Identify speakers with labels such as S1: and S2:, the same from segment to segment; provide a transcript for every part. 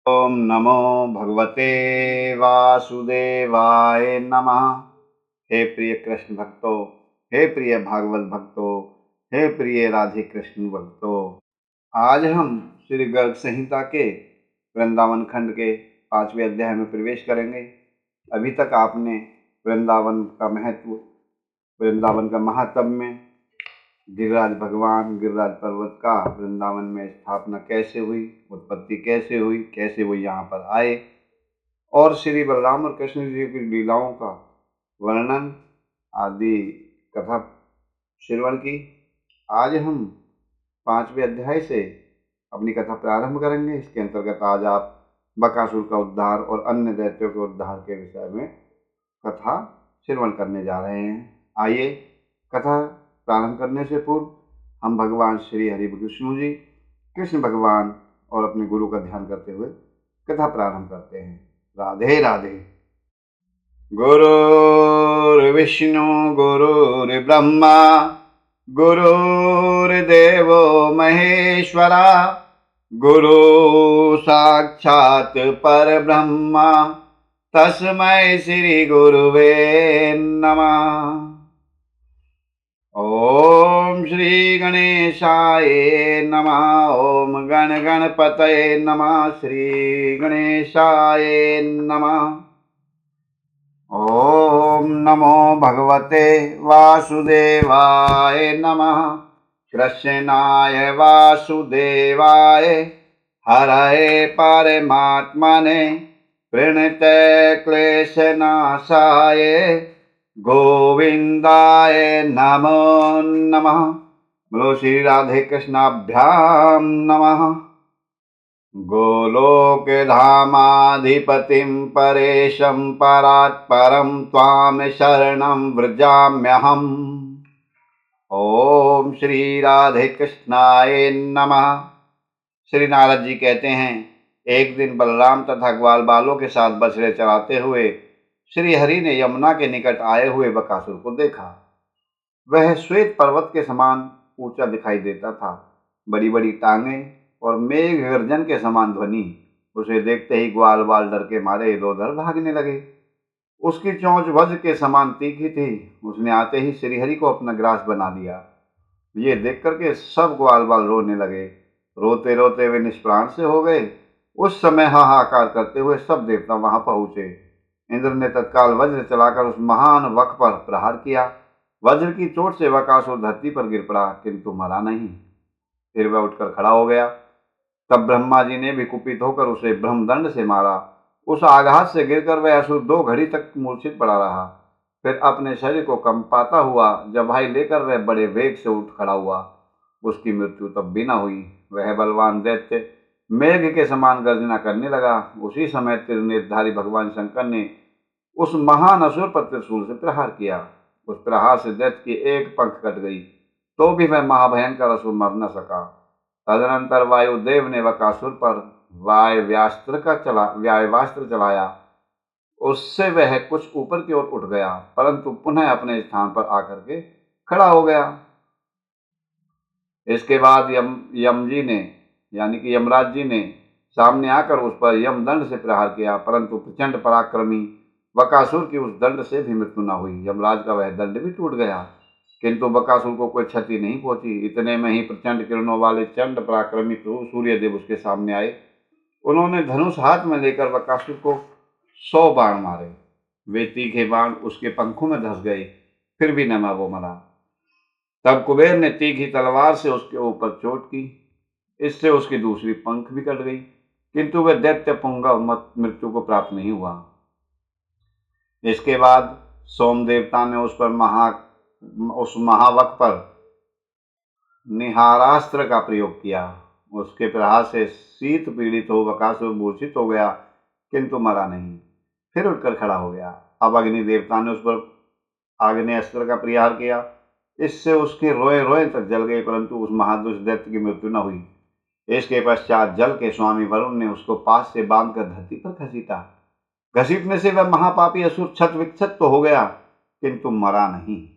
S1: ओम नमो भगवते वासुदेवाय नमः। हे प्रिय कृष्ण भक्तों, हे प्रिय भागवत भक्तों, हे प्रिय राधे कृष्ण भक्तों, आज हम श्री गर्ग संहिता के वृंदावन खंड के 5वें अध्याय में प्रवेश करेंगे। अभी तक आपने वृंदावन का महत्व, वृंदावन का महात्म्य, गिरिराज भगवान गिरिराज पर्वत का वृंदावन में स्थापना कैसे हुई, उत्पत्ति कैसे हुई, कैसे वो यहाँ पर आए, और श्री बलराम और कृष्ण जी की लीलाओं का वर्णन आदि कथा श्रवण की। आज हम 5वें अध्याय से अपनी कथा प्रारंभ करेंगे। इसके अंतर्गत आज आप बकासुर का उद्धार और अन्य दैत्यों के उद्धार के विषय में कथा श्रवण करने जा रहे हैं। आइए, कथा प्रारंभ करने से पूर्व हम भगवान श्री हरि विष्णु जी, कृष्ण भगवान और अपने गुरु का ध्यान करते हुए कथा प्रारंभ करते हैं। राधे राधे। गुरुर्विष्णु गुरुर्ब्रह्मा गुरुर्देवो महेश्वरा, गुरु साक्षात् परब्रह्मा, तस्मै श्री गुरुवे नमः। ओम श्री गणेशाय नमः। ओम गण गणपतये नमः। श्री गणेशाय नमः। ओम नमो भगवते वासुदेवाय नमः। कृष्णाय वासुदेवाय हरये परमात्मने प्रणतये क्लेशनाशाय गोविंदाय नमो नमः। बोलो श्री राधे कृष्णाभ्याम नमः। गोलोकधामाधिपतिं परेशं परात्परं त्वां शरणं व्रजाम्यहम्। ओम श्री राधे कृष्णाय नमः। श्री नारद जी कहते हैं, एक दिन बलराम तथा ग्वाल बालों के साथ बछड़े चराते हुए श्री हरि ने यमुना के निकट आए हुए बकासुर को देखा। वह श्वेत पर्वत के समान ऊंचा दिखाई देता था। बड़ी बड़ी टांगें और मेघ गर्जन के समान ध्वनि। उसे देखते ही ग्वाल बाल डर के मारे इधर उधर भागने लगे। उसकी चोंच वज्र के समान तीखी थी। उसने आते ही श्रीहरि को अपना ग्रास बना लिया। ये देख करके सब ग्वाल बाल रोने लगे। रोते रोते वे निष्प्राण से हो गए। उस समय हाहाकार करते हुए सब देवता वहां पहुंचे। इंद्र ने तत्काल वज्र चलाकर उस महान वक पर प्रहार किया। वज्र की चोट से बकासुर धरती पर गिर पड़ा, किंतु मरा नहीं। फिर वह उठकर खड़ा हो गया। तब ब्रह्मा जी ने भी कुपित होकर उसे ब्रह्मदंड से मारा। उस आघात से गिरकर वह असुर 2 घड़ी तक मूर्छित पड़ा रहा। फिर अपने शरीर को कंपाता हुआ जम्हाई लेकर वह बड़े वेग से उठ खड़ा हुआ। उसकी मृत्यु तब भी न हुई। वह बलवान दैत्य मेघ के समान गर्जना करने लगा। उसी समय त्रिनेत्रधारी भगवान शंकर ने उस महान असुर पर त्रिशूल से प्रहार किया। उस प्रहार से दैत्य की एक पंख कट गई, तो भी वह महाभयंकर असुर मर न सका। तदनंतर वायुदेव ने बकासुर पर वायवास्त्र चलाया। उससे वह कुछ ऊपर की ओर उठ गया, परंतु पुनः अपने स्थान पर आकर के खड़ा हो गया। इसके बाद यमजी ने, यानी कि यमराज जी ने सामने आकर उस पर यमदंड से प्रहार किया, परंतु प्रचंड पराक्रमी बकासुर की उस दंड से भी मृत्यु न हुई। यमराज का वह दंड भी टूट गया, किंतु बकासुर को कोई क्षति नहीं पहुंची। इतने में ही प्रचंड किरणों वाले चंड पराक्रमी सूर्यदेव उसके सामने आए। उन्होंने धनुष हाथ में लेकर बकासुर को 100 बाण मारे। वे तीखे बाण उसके पंखों में धंस गए, फिर भी न वो मरा। तब कुबेर ने तीखी तलवार से उसके ऊपर चोट की। इससे उसकी दूसरी पंख भी कट गई, किंतु वह दैत्य पुंगव मृत्यु को प्राप्त नहीं हुआ। इसके बाद सोम देवता ने उस महावक पर निहारास्त्र का प्रयोग किया। उसके प्रहार से शीत पीड़ित हो बकासुर मूर्छित हो गया, किंतु मरा नहीं। फिर उठकर खड़ा हो गया। अब अग्नि देवता ने उस पर आग्नेयास्त्र का प्रहार किया। इससे उसके रोए रोए तक जल गए, परंतु उस महादुष्ट दैत्य की मृत्यु न हुई। इसके पश्चात जल के स्वामी वरुण ने उसको पास से बांधकर धरती पर घसीटा। घसीटने से वह महापापी असुर छत विक्षत तो हो गया, किंतु मरा नहीं।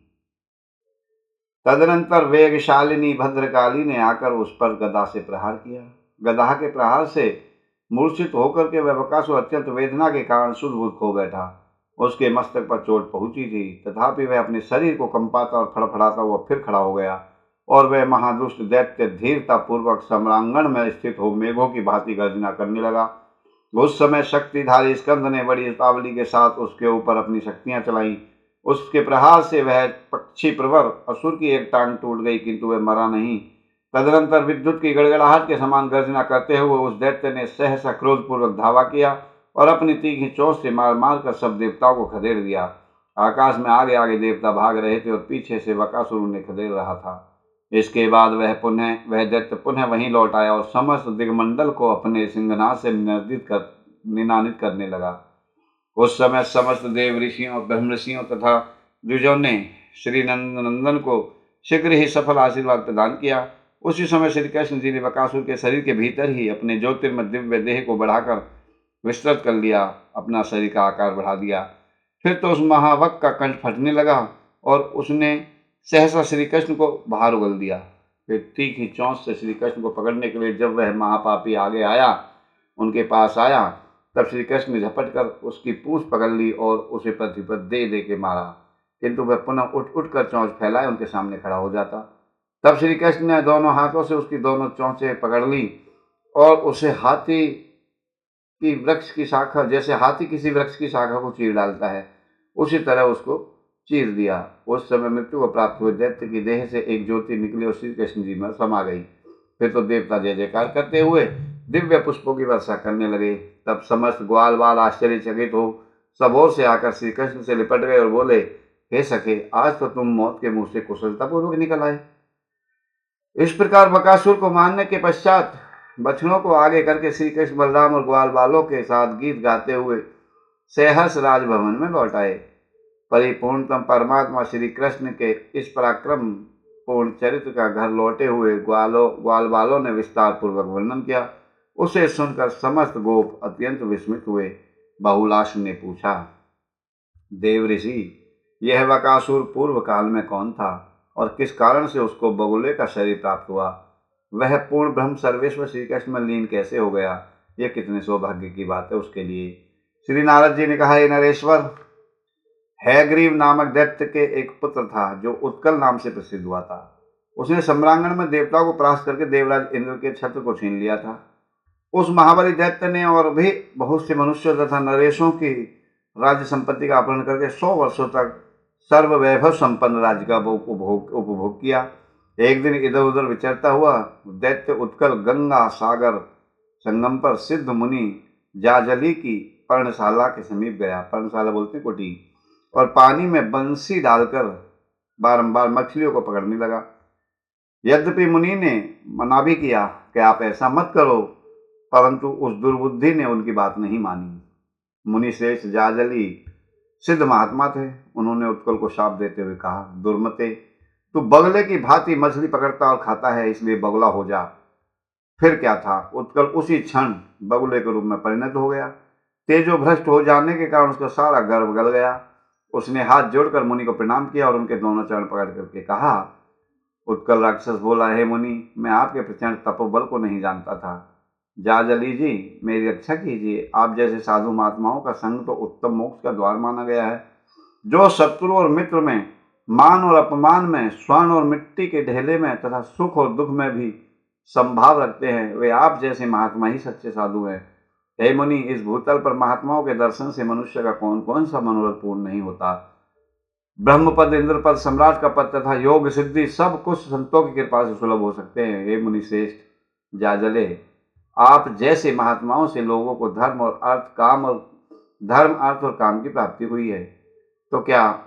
S1: तदनंतर वेगशालिनी भद्रकाली ने आकर उस पर गदा से प्रहार किया। गदा के प्रहार से मूर्छित होकर के वह बकासुर अत्यंत वेदना के कारण सुध-बुध खो बैठा। उसके मस्तक पर चोट पहुंची थी, तथापि वह अपने शरीर को कंपाता और फड़फड़ाता हुआ फिर खड़ा हो गया और वह महादुष्ट दैत्य धीरता पूर्वक सम्रांगण में स्थित हो मेघों की भांति गर्जना करने लगा। उस समय शक्तिधारी स्कंद ने बड़ी उतावली के साथ उसके ऊपर अपनी शक्तियां चलाई। उसके प्रहार से वह पक्षी प्रवर असुर की एक टांग टूट गई, किंतु वह मरा नहीं। तदनंतर विद्युत की गड़गड़ाहट के समान गर्जना करते हुए उस दैत्य ने सहसा क्रोधपूर्वक धावा किया और अपनी तीखी चोंच से मार मार कर सब देवताओं को खदेड़ दिया। आकाश में आगे आगे देवता भाग रहे थे और पीछे से बकासुर उन्हें खदेड़ रहा था। इसके बाद वह दैत्य पुनः वहीं लौट आया और समस्त दिग्मंडल को अपने सिंहनाद से निनादित करने लगा। उस समय समस्त देव ऋषियों और ब्रह्म ऋषियों तथा द्विजों ने श्री नंदन को शीघ्र ही सफल आशीर्वाद प्रदान किया। उसी समय श्री कृष्ण जी ने बकासुर के शरीर के भीतर ही अपने ज्योतिर्मय दिव्य देह को बढ़ाकर विस्तृत कर लिया, अपना शरीर का आकार बढ़ा दिया। फिर तो उस महावक का कंठ फटने लगा और उसने सहसा श्री कृष्ण को बाहर उगल दिया। फिर तीखी चोंच से श्री कृष्ण को पकड़ने के लिए जब वह महापापी आगे आया, उनके पास आया, तब श्री कृष्ण ने झपट कर उसकी पूंछ पकड़ ली और उसे पृथ्वी पर दे दे के मारा, किंतु वह पुनः उठ उठ कर चोंच फैलाए उनके सामने खड़ा हो जाता। तब श्री कृष्ण ने दोनों हाथों से उसकी दोनों चोंचें पकड़ ली और उसे हाथी की वृक्ष की शाखा, जैसे हाथी किसी वृक्ष की शाखा को चीर डालता है, उसी तरह उसको चीर दिया। उस समय मृत्यु को प्राप्त हुए दैत्य की देह से एक ज्योति निकली और श्री कृष्ण जी में समा गई। फिर तो देवता जय जयकार करते हुए दिव्य पुष्पों की वर्षा करने लगे। तब समस्त ग्वाल बाल आश्चर्यचकित हो सब ओर से आकर श्री कृष्ण से लिपट गए और बोले, हे सखे, आज तो तुम मौत के मुंह से कुशलतापूर्वक निकल आए। इस प्रकार बकासुर को मारने के पश्चात बछड़ों को आगे करके श्री कृष्ण बलराम और ग्वाल बालों के साथ गीत गाते हुए सहर्ष राजभवन में लौट आए। परिपूर्णतम परमात्मा श्री कृष्ण के इस पराक्रम पूर्ण चरित्र का घर लौटे हुए ग्वाल बालों ने विस्तार पूर्वक वर्णन किया। उसे सुनकर समस्त गोप अत्यंत विस्मित हुए। बहुलाश ने पूछा, देव ऋषि, यह बकासुर पूर्व काल में कौन था और किस कारण से उसको बगुले का शरीर प्राप्त हुआ? वह पूर्ण ब्रह्म सर्वेश्वर श्री कृष्ण में लीन कैसे हो गया? यह कितने सौभाग्य की बात है उसके लिए। श्री नारद जी ने कहा, हे नरेश्वर, हैग्रीव नामक दैत्य के एक पुत्र था जो उत्कल नाम से प्रसिद्ध हुआ था। उसने सम्रांगण में देवताओं को परास्त करके देवराज इंद्र के छत्र को छीन लिया था। उस महाबली दैत्य ने और भी बहुत से मनुष्यों तथा नरेशों की राज्य संपत्ति का अपहरण करके 100 वर्षों तक सर्व वैभव संपन्न राज्य का उपभोग किया। एक दिन इधर उधर विचरता हुआ दैत्य उत्कल गंगा सागर संगम पर सिद्ध मुनि जाजली की पर्णशाला के समीप गया। पर्णशाला बोलते कुटी। और पानी में बंसी डालकर बारंबार मछलियों को पकड़ने लगा। यद्यपि मुनि ने मना भी किया कि आप ऐसा मत करो, परंतु उस दुर्बुद्धि ने उनकी बात नहीं मानी। मुनि श्रेष्ठ जाजली सिद्ध महात्मा थे। उन्होंने उत्कल को शाप देते हुए कहा, दुर्मते, तू बगले की भांति मछली पकड़ता और खाता है, इसलिए बगुला हो जा। फिर क्या था, उत्कल उसी क्षण बगुले के रूप में परिणत हो गया। तेजो भ्रष्ट हो जाने के कारण उसका सारा गर्व गल गया। उसने हाथ जोड़कर मुनि को प्रणाम किया और उनके दोनों चरण पकड़ करके कहा। उत्कल राक्षस बोला, हे मुनि, मैं आपके प्रचंड तपोबल को नहीं जानता था। जाजली जी, मेरी रक्षा कीजिए। आप जैसे साधु महात्माओं का संग तो उत्तम मोक्ष का द्वार माना गया है। जो शत्रु और मित्र में, मान और अपमान में, स्वर्ण और मिट्टी के ढेले में तथा सुख और दुख में भी संभाव रखते हैं, वे आप जैसे महात्मा ही सच्चे साधु हैं। हे मुनि, इस भूतल पर महात्माओं के दर्शन से मनुष्य का कौन कौन सा मनोरथ पूर्ण नहीं होता। ब्रह्म पद, इंद्र पद, सम्राट का पद तथा योग सिद्धि सब कुछ संतों की कृपा से सुलभ हो सकते हैं। हे मुनि श्रेष्ठ जाजले, आप जैसे महात्माओं से लोगों को धर्म अर्थ और काम की प्राप्ति हुई है, तो क्या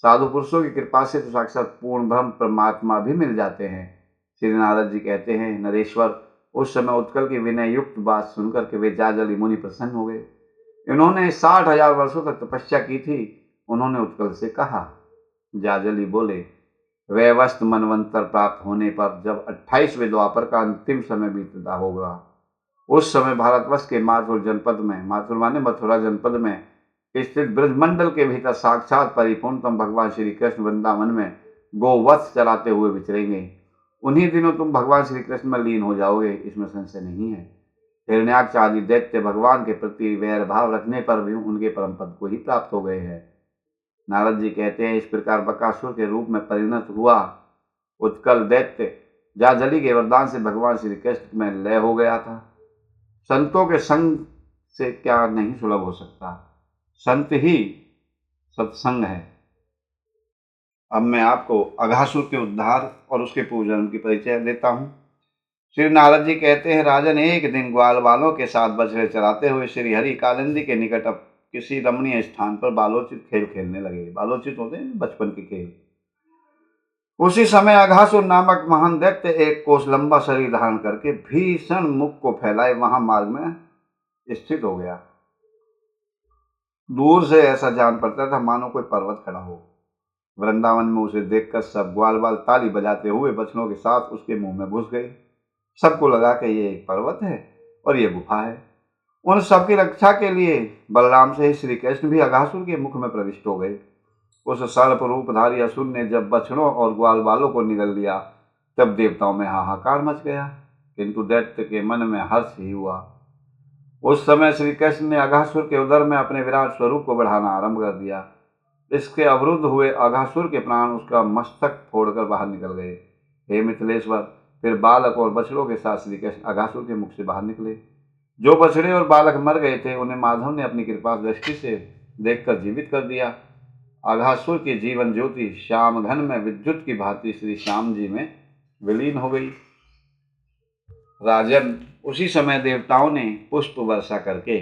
S1: साधु पुरुषों की कृपा से तो साक्षात पूर्ण ब्रह्म परमात्मा भी मिल जाते हैं। श्री नारद जी कहते हैं, नरेश्वर, उस समय उत्कल की विनय युक्त बात सुनकर के वे जाजली मुनि प्रसन्न हो गए। इन्होंने 60,000 वर्षों तक तपस्या की थी। उन्होंने उत्कल से कहा। जाजली बोले, वैवस्त मनवंतर प्राप्त होने पर जब 28वें द्वापर का अंतिम समय बीतता होगा, उस समय भारतवर्ष के माथुर जनपद में, माथुर माने मथुरा जनपद में स्थित ब्रजमंडल के भीतर साक्षात परिपूर्णतम भगवान श्री कृष्ण वृंदावन में गोवत्स चलाते हुए विचरेंगे। उन्हीं दिनों तुम भगवान श्री कृष्ण में लीन हो जाओगे, इसमें संशय नहीं है। हिरण्याक्ष आदि दैत्य भगवान के प्रति वैर भाव रखने पर भी उनके परम पद को ही प्राप्त हो गए हैं। नारद जी कहते हैं, इस प्रकार बकासुर के रूप में परिणत हुआ उत्कल दैत्य जाजली के वरदान से भगवान श्री कृष्ण में लय हो गया था। संतों के संग से क्या नहीं सुलभ हो सकता, संत ही सत्संग है। अब मैं आपको अघासुर के उद्धार और उसके पूजन की परिचय देता हूँ। श्री नारद जी कहते हैं, राजन एक दिन ग्वाल बालों के साथ बछड़े चराते हुए श्री हरि कालिंदी के निकट अब किसी रमणीय स्थान पर बालोचित खेल खेलने लगे। बालोचित होते हैं बचपन के खेल। उसी समय अघासुर नामक महान दैत्य एक कोस लंबा शरीर धारण करके भीषण मुख को फैलाए वहां मार्ग में स्थित हो गया। दूर से ऐसा जान पड़ता था मानो कोई पर्वत खड़ा हो। वृंदावन में उसे देखकर सब ग्वाल बाल ताली बजाते हुए बछड़ों के साथ उसके मुंह में घुस गए। सबको लगा कि ये एक पर्वत है और ये गुफा है। उन सबकी रक्षा के लिए बलराम से ही श्री कृष्ण भी अघासुर के मुख में प्रविष्ट हो गए। उस सर्प रूपधारी असुर ने जब बछड़ों और ग्वाल बालों को निगल लिया तब देवताओं में हाहाकार मच गया, किंतु दैत्य के मन में हर्ष ही हुआ। उस समय श्री कृष्ण ने अघासुर के उदर में अपने विराट स्वरूप को बढ़ाना आरंभ कर दिया। इसके अवरुद्ध हुए अघासुर के प्राण उसका मस्तक फोड़कर बाहर निकल गए। हे मिथिलेश्वर, फिर बालक और बछड़ों के साथ श्री कृष्ण अघासुर के मुख से बाहर निकले। जो बछड़े और बालक मर गए थे उन्हें माधव ने अपनी कृपा दृष्टि से देखकर जीवित कर दिया। अघासुर की जीवन ज्योति श्याम घन में विद्युत की भांति श्री श्याम जी में विलीन हो गई। राजन, उसी समय देवताओं ने पुष्प वर्षा करके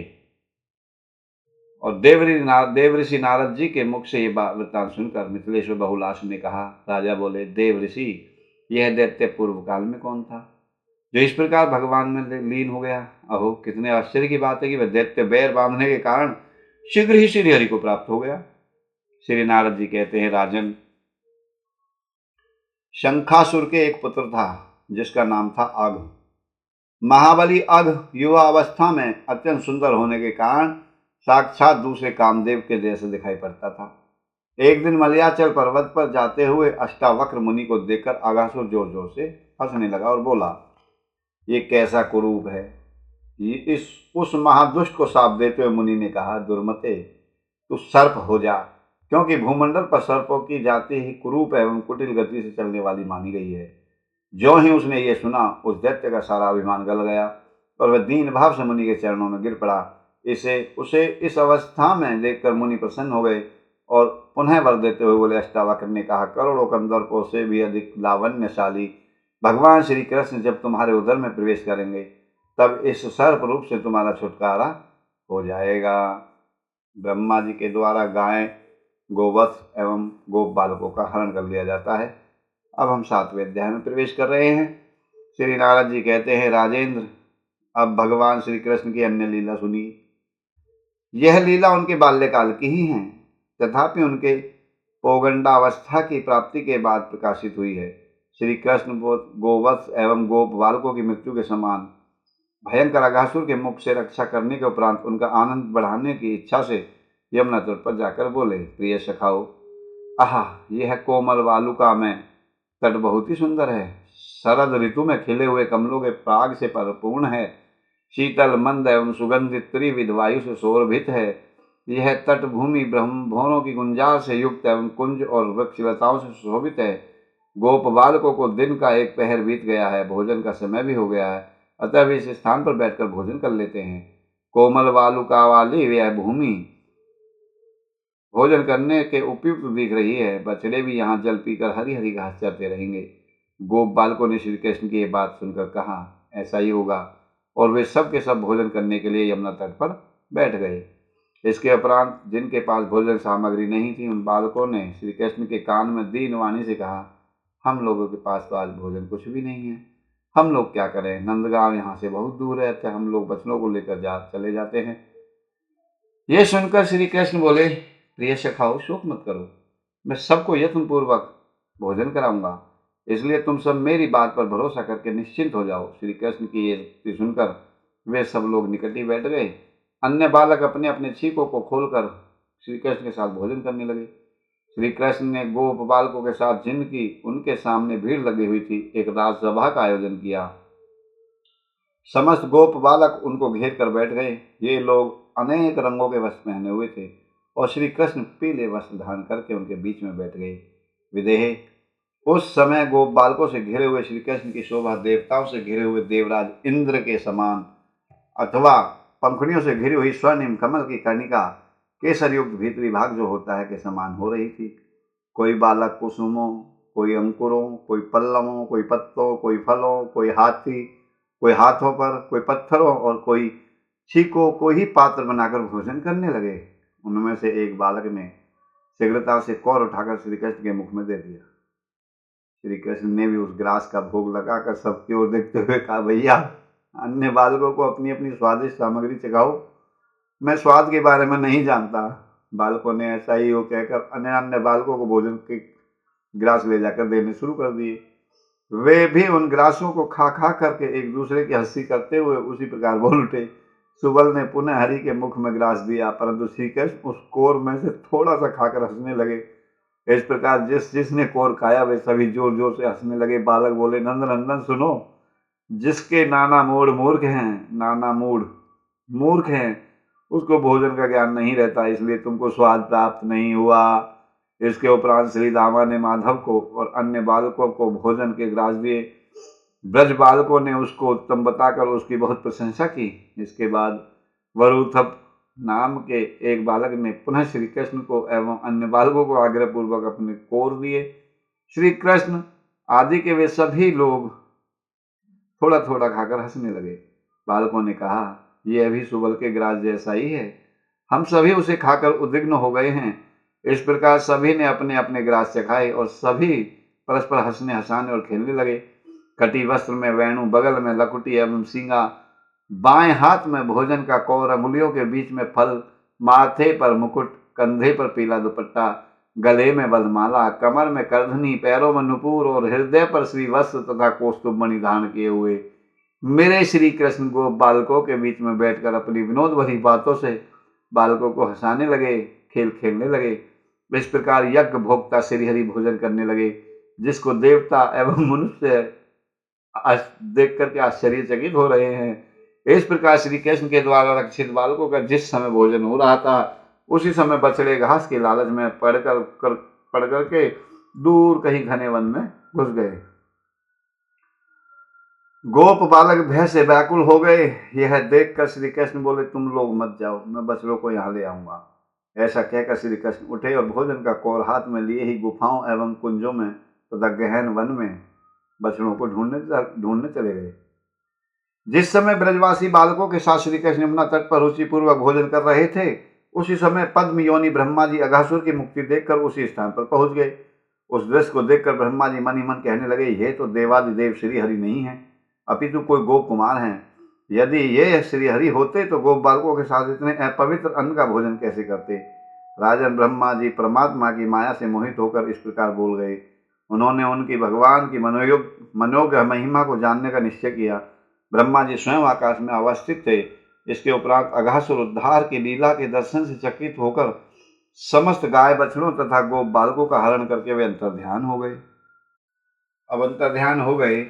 S1: और देवऋषि नारद जी के मुख से ये वृत्तांत सुनकर मिथिलेश्वर बहुलाश ने कहा। राजा बोले, देव ऋषि, यह दैत्य पूर्व काल में कौन था जो इस प्रकार भगवान में लीन हो गया? अहो, कितने आश्चर्य की बात है कि वह दैत्य बैर बांधने के कारण शीघ्र ही श्री हरि को प्राप्त हो गया। श्री नारद जी कहते हैं, राजन, शंखासुर के एक पुत्र था जिसका नाम था अघ। महाबली अघ युवा अवस्था में अत्यंत सुंदर होने के कारण साक्षात दूसरे कामदेव के जैसे दिखाई पड़ता था। एक दिन मलयाचल पर्वत पर जाते हुए अष्टावक्र मुनि को देखकर अघासुर जोर जोर से हंसने लगा और बोला, ये कैसा कुरूप है। इस उस महादुष्ट को शाप देते हुए मुनि ने कहा, दुर्मते, तू सर्प हो जा, क्योंकि भूमंडल पर सर्पों की जाति ही कुरूप एवं कुटिल गति से चलने वाली मानी गई है। जो ही उसने ये सुना, उस दैत्य का सारा अभिमान गल गया और वह दीन भाव से मुनि के चरणों में गिर पड़ा। उसे इस अवस्था में देखकर मुनि प्रसन्न हो गए और पुनः वर देते हुए बोले, अष्टावक्र ने कहा, करोड़ों कंदर्पों से भी अधिक लावण्यशाली भगवान श्री कृष्ण जब तुम्हारे उदर में प्रवेश करेंगे तब इस सर्प रूप से तुम्हारा छुटकारा हो जाएगा। ब्रह्मा जी के द्वारा गाय, गोवत्स एवं गोप बालकों का हरण कर लिया जाता है। अब हम 7वें अध्याय में प्रवेश कर रहे हैं। श्री नारद जी कहते हैं, राजेंद्र, अब भगवान श्री कृष्ण की अन्य लीला सुनिए। यह लीला उनके बाल्यकाल की ही है, तथापि उनके पौगंडावस्था की प्राप्ति के बाद प्रकाशित हुई है। श्री कृष्ण गोवत्स एवं गोप बालकों की मृत्यु के समान भयंकर अघासुर के मुख से रक्षा करने के उपरांत उनका आनंद बढ़ाने की इच्छा से यमुना तट पर जाकर बोले, प्रिय सखाओ, आहा, यह कोमल वालुका में तट बहुत ही सुंदर है। शरद ऋतु में खिले हुए कमलों के पराग से परिपूर्ण है। शीतल मंद एवं सुगंधित त्रिविध वायु से शोभित है। यह तट भूमि ब्रह्म भवनों की गुंजार से युक्त एवं कुंज और वृक्षलताओं से शोभित है। गोप बालकों को दिन का एक पहर बीत गया है, भोजन का समय भी हो गया है, अतः भी इस स्थान पर बैठकर भोजन कर लेते हैं। कोमल वालुका वाली यह भूमि भोजन करने के उपयुक्त दिख रही है। बछड़े भी यहाँ जल पीकर हरी हरी घास चरते रहेंगे। गोप बालकों ने श्री कृष्ण की ये बात सुनकर कहा, ऐसा ही होगा, और वे सब के सब भोजन करने के लिए यमुना तट पर बैठ गए। इसके उपरांत जिनके पास भोजन सामग्री नहीं थी, उन बालकों ने श्री कृष्ण के कान में दीन वाणी से कहा, हम लोगों के पास तो आज भोजन कुछ भी नहीं है, हम लोग क्या करें? नंदगांव यहाँ से बहुत दूर है, तो हम लोग बछड़ों को लेकर चले जाते हैं। ये सुनकर श्री कृष्ण बोले, प्रिय सखाओ, शोक मत करो, मैं सबको यत्नपूर्वक भोजन कराऊंगा, इसलिए तुम सब मेरी बात पर भरोसा करके निश्चिंत हो जाओ। श्री कृष्ण की ये सुनकर वे सब लोग निकट ही बैठ गए। अन्य बालक अपने अपने छीकों को खोलकर श्री कृष्ण के साथ भोजन करने लगे। श्री कृष्ण ने गोप बालकों के साथ, जिनकी उनके सामने भीड़ लगी हुई थी, एक राजसभा का आयोजन किया। समस्त गोप बालक उनको घेर कर बैठ गए। ये लोग अनेक रंगों के वस्त्र पहने हुए थे और श्री कृष्ण पीले वस्त्र धारण करके उनके बीच में बैठ गए। विदेह, उस समय गोप बालकों से घिरे हुए श्री कृष्ण की शोभा देवताओं से घिरे हुए देवराज इंद्र के समान अथवा पंखुड़ियों से घिरी हुई स्वर्णिम कमल की कर्णिका केसर युक्त भीतरी भाग जो होता है के समान हो रही थी। कोई बालक कुसुमों, कोई अंकुरों, कोई पल्लवों, कोई पत्तों, कोई फलों, कोई हाथी, कोई हाथों पर, कोई पत्थरों और कोई छीकों को ही पात्र बनाकर भोजन करने लगे। उनमें से एक बालक ने शीघ्रता से कौर उठाकर श्री कृष्ण के मुख में दे दिया। श्री कृष्ण ने भी उस ग्रास का भोग लगाकर सबकी ओर देखते हुए कहा, भैया अन्य बालकों को अपनी अपनी स्वादिष्ट सामग्री चखाओ, मैं स्वाद के बारे में नहीं जानता। बालकों ने ऐसा ही हो कहकर अन्य अन्य बालकों को भोजन के ग्रास ले जाकर देने शुरू कर दिए। वे भी उन ग्रासों को खा खा करके एक दूसरे की हंसी करते हुए उसी प्रकार बोल उठे। सुबल ने पुनः हरि के मुख में ग्रास दिया, परंतु श्री कृष्ण उस कोर में से थोड़ा सा खाकर हंसने लगे। इस प्रकार जिसने कोर खाया वे सभी जोर जोर से हंसने लगे। बालक बोले, नंद नंदन सुनो, जिसके नाना मूढ़ मूर्ख हैं उसको भोजन का ज्ञान नहीं रहता, इसलिए तुमको स्वाद प्राप्त नहीं हुआ। इसके उपरांत श्री दामा ने माधव को और अन्य बालकों को भोजन के ग्रास दिए। ब्रज बालकों ने उसको उत्तम बताकर उसकी बहुत प्रशंसा की। इसके बाद वरुथप नाम के एक बालक ने पुनः श्री कृष्ण को एवं अन्य बालकों को आग्रह पूर्वक अपने कोर दिए। श्री कृष्ण आदि के वे सभी लोग थोड़ा थोड़ा खाकर हंसने लगे। बालकों ने कहा, यह भी सुबल के ग्रास जैसा ही है, हम सभी उसे खाकर उद्विग्न हो गए हैं। इस प्रकार सभी ने अपने अपने ग्रास चखाए और सभी परस्पर हंसने हंसाने और खेलने लगे। कटी वस्त्र में वेणु, बगल में लकुटी एवं सींगा, बाएं हाथ में भोजन का कौर, अंगुलियों के बीच में फल, माथे पर मुकुट, कंधे पर पीला दुपट्टा, गले में बलमाला, कमर में करधनी, पैरों में नुपुर और हृदय पर श्री वस्त्र तथा कौस्तुभ मणि धारण किए हुए मेरे श्री कृष्ण को बालकों के बीच में बैठकर अपनी विनोद भरी बातों से बालकों को हंसाने लगे, खेल खेलने लगे। इस प्रकार यज्ञ भोक्ता श्री हरि भोजन करने लगे, जिसको देवता एवं मनुष्य देख करके आश्चर्यचकित हो रहे हैं। इस प्रकार श्री कृष्ण के द्वारा रक्षित बालकों का जिस समय भोजन हो रहा था, उसी समय बछड़े घास के लालच में पड़ करके दूर कहीं घने वन में घुस गए। गोप बालक भय से व्याकुल हो गए। यह देखकर श्री कृष्ण बोले, तुम लोग मत जाओ, मैं बछड़ों को यहाँ ले आऊंगा। ऐसा कहकर श्री कृष्ण उठे और भोजन का कौर हाथ में लिए ही गुफाओं एवं कुंजों में तथा गहन वन में बछड़ों को ढूंढने चले गए। जिस समय ब्रजवासी बालकों के साथ श्री कृष्ण यमुना तट पर रुचिपूर्वक भोजन कर रहे थे, उसी समय पद्म योनि ब्रह्मा जी अघासुर की मुक्ति देखकर उसी स्थान पर पहुंच गए। उस दृश्य को देखकर ब्रह्मा जी मन ही मन कहने लगे, ये तो देवादिदेव श्री हरि नहीं है, अपितु कोई गोप कुमार हैं। यदि ये श्री हरि होते तो गोप बालकों के साथ इतने अपवित्र अन्न का भोजन कैसे करते। राजन ब्रह्मा जी परमात्मा की माया से मोहित होकर इस प्रकार बोल गए। उन्होंने उनकी भगवान की मनोज्ञ महिमा को जानने का निश्चय किया। ब्रह्मा जी स्वयं आकाश में अवस्थित थे। इसके उपरांत अघासुर उद्धार की लीला के दर्शन से चकित होकर समस्त गाय बछड़ों तथा गोप बालकों का हरण करके वे अंतर्ध्यान हो गए। अब अंतर्ध्यान हो गए,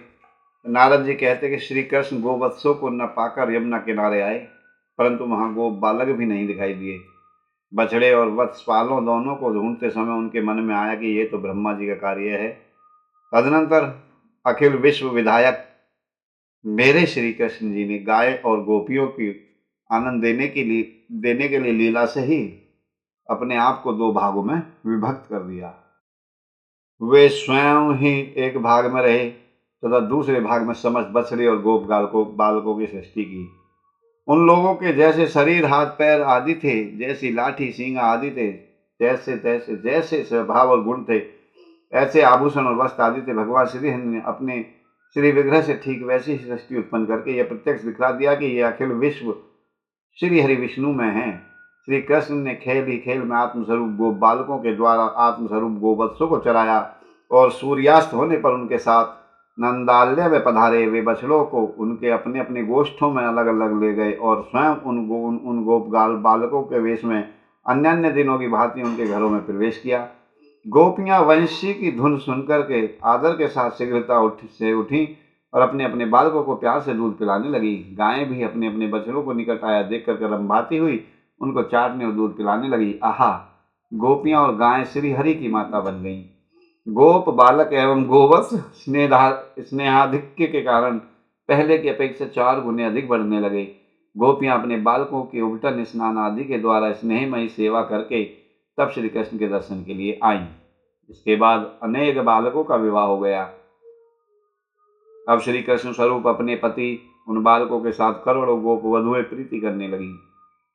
S1: नारद जी कहते कि श्री कृष्ण गोवत्सों को न पाकर यमुना किनारे आए, परंतु वहां गोप बालक भी नहीं दिखाई दिए। बछड़े और वत्सपालों दोनों को ढूंढते समय उनके मन में आया कि ये तो ब्रह्मा जी का कार्य है। तदनंतर अखिल विश्व विधायक मेरे श्री कृष्ण जी ने गाय और गोपियों की आनंद देने के लिए लीला से ही अपने आप को दो भागों में विभक्त कर दिया। वे स्वयं ही एक भाग में रहे तथा दूसरे भाग में समस्त बछड़े और गोप बालकों की सृष्टि की। उन लोगों के जैसे शरीर, हाथ पैर आदि थे, जैसी लाठी सींगा आदि थे, जैसे स्वभाव और गुण थे, ऐसे आभूषण और वस्त्र आदि थे। भगवान श्री हरि ने अपने श्री विग्रह से ठीक वैसी ही सृष्टि उत्पन्न करके यह प्रत्यक्ष दिखला दिया कि यह अखिल विश्व श्री हरि विष्णु में है। श्री कृष्ण ने खेल ही खेल में आत्मस्वरूप गो बालकों के द्वारा आत्मस्वरूप गोवत्सों को चराया और सूर्यास्त होने पर उनके साथ नंदालय में पधारे। वे बछड़ों को उनके अपने अपने गोष्ठों में अलग अलग ले गए और स्वयं उन गोप बालकों के वेश में अन्य अन्य दिनों की भांति उनके घरों में प्रवेश किया। गोपियां वंशी की धुन सुनकर के आदर के साथ शीघ्रता से उठी और अपने अपने बालकों को प्यार से दूध पिलाने लगी। गायें भी अपने अपने बछड़ों को निकट आया देखकर रंभाती हुई उनको चाटने और दूध पिलाने लगी। आहा, गोपियां और गायें श्री हरि की माता बन गईं। गोप बालक एवं गोवत्स स्नेहाधिक्य के कारण पहले की अपेक्षा 4 गुने अधिक बढ़ने लगे। गोपियां अपने बालकों के उबटन स्नान आदि के द्वारा स्नेहमयी सेवा करके तब श्री कृष्ण के दर्शन के लिए आईं। इसके बाद अनेक बालकों का विवाह हो गया। अब श्री कृष्ण स्वरूप अपने पति उन बालकों के साथ करोड़ों गोप वधुएं प्रीति करने लगी।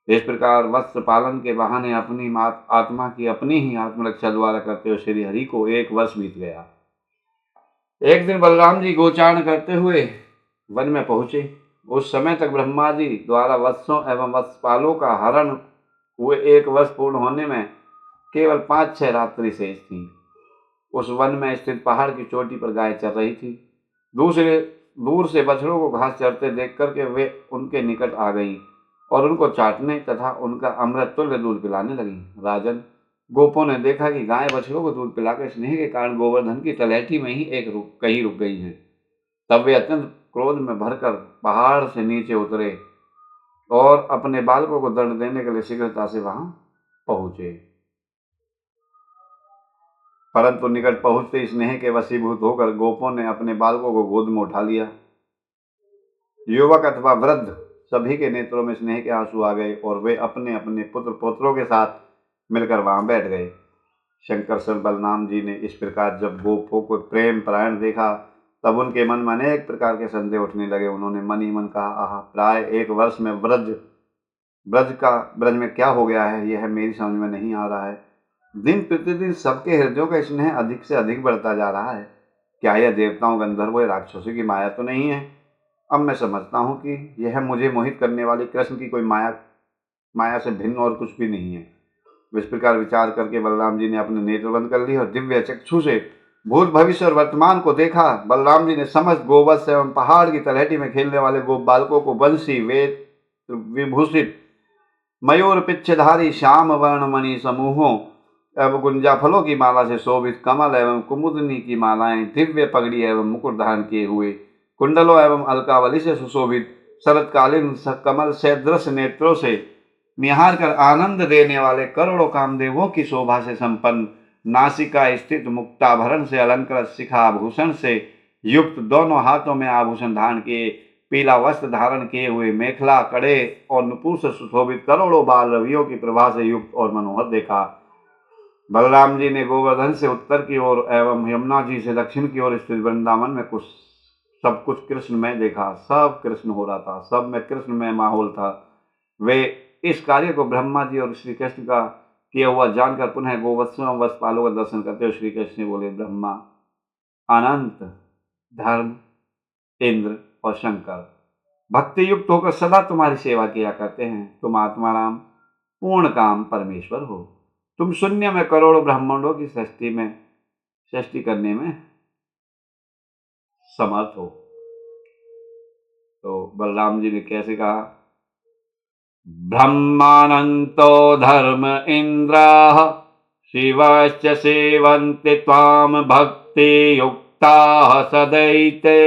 S1: इस प्रकार वत्स पालन के बहाने अपनी आत्मा की अपनी ही आत्मरक्षा द्वारा करते हुए श्री हरि को 1 वर्ष बीत गया। एक दिन बलराम जी गोचारण करते हुए वन में पहुंचे। उस समय तक ब्रह्मा जी द्वारा वत्सों एवं वत्सपालों का हरण हुए 1 वर्ष पूर्ण होने में केवल 5-6 रात्रि शेष थी। उस वन में स्थित पहाड़ की चोटी पर गाय चर रही थी। दूर से बछड़ों को घास चरते देख करके वे उनके निकट आ गईं और उनको चाटने तथा उनका अमृत तुल्य दूध पिलाने लगी। राजन, गोपों ने देखा कि गाय बछड़ों को दूध पिलाकर स्नेह के कारण गोवर्धन की तलहटी में ही कहीं रुक गई हैं। तब वे अत्यंत क्रोध में भरकर पहाड़ से नीचे उतरे और अपने बालकों को दंड देने के लिए शीघ्रता से वहां पहुंचे। परंतु निकट पहुंचते स्नेह के वशीभूत होकर गोपों ने अपने बालकों को गोद में उठा लिया। युवक अथवा वृद्ध सभी के नेत्रों में स्नेह के आंसू आ गए और वे अपने अपने पुत्र पौत्रों के साथ मिलकर वहां बैठ गए। शंकर बलराम जी ने इस प्रकार जब गोपों को प्रेम परायण देखा तब उनके मन में अनेक प्रकार के संदेह उठने लगे। उन्होंने मन ही मन कहा, आह, प्राय 1 वर्ष में ब्रज में क्या हो गया है, यह मेरी समझ में नहीं आ रहा है। दिन प्रतिदिन सबके हृदयों का स्नेह अधिक से अधिक बढ़ता जा रहा है। क्या यह देवताओं, गंधर्वों या राक्षसों की माया तो नहीं है? अब मैं समझता हूँ कि यह मुझे मोहित करने वाली कृष्ण की कोई माया से भिन्न और कुछ भी नहीं है। इस प्रकार विचार करके बलराम जी ने अपने नेत्र बंद कर लिए और दिव्य चक्षु से भूत भविष्य और वर्तमान को देखा। बलराम जी ने समस्त गोवत्स एवं पहाड़ की तलहटी में खेलने वाले गोप बालकों को बंसी, वेद विभूषित, मयूर पिच्छधारी, श्याम वर्णमणि समूहों एवं गुंजा फलों की माला से शोभित कमल एवं कुमुदनी की मालाएं, दिव्य पगड़ी एवं मुकुट धारण किए हुए, कुंडलों एवं अलकावली से सुशोभित, शरतकालीन कमल सदृश नेत्रों से निहार कर आनंद देने वाले करोड़ों कामदेवों की शोभा से संपन्न, नासिका स्थित मुक्ताभरण से अलंकृत, शिखाभूषण से युक्त, दोनों हाथों में आभूषण धारण किए, पीला वस्त्र धारण किए हुए, मेखला, कड़े और नुपुर से सुशोभित करोड़ों बाल रवियों की प्रभा से युक्त और मनोहर देखा। बलराम जी ने गोवर्धन से उत्तर की ओर एवं यमुना जी से दक्षिण की ओर स्थित वृंदावन में सब कुछ कृष्णमय देखा। सब कृष्ण हो रहा था, सब में कृष्णमय माहौल था। वे इस कार्य को ब्रह्मा जी और श्री कृष्ण का किया हुआ जानकर पुनः गोवत्सों एवं वत्सपालों का दर्शन करते हुए श्री कृष्ण बोले, ब्रह्मा, अनंत, धर्म, इंद्र और शंकर भक्ति युक्त होकर सदा तुम्हारी सेवा किया करते हैं। तुम आत्माराम, पूर्ण काम परमेश्वर हो। तुम शून्य में करोड़ों ब्रह्मांडों की सृष्टि करने में समर्थ हो। तो बलराम जी ने कैसे कहा, ब्रह्मानंतो धर्म इंद्राः शिवश्च सेवन्ते त्वां भक्ति युक्ताः सदैते,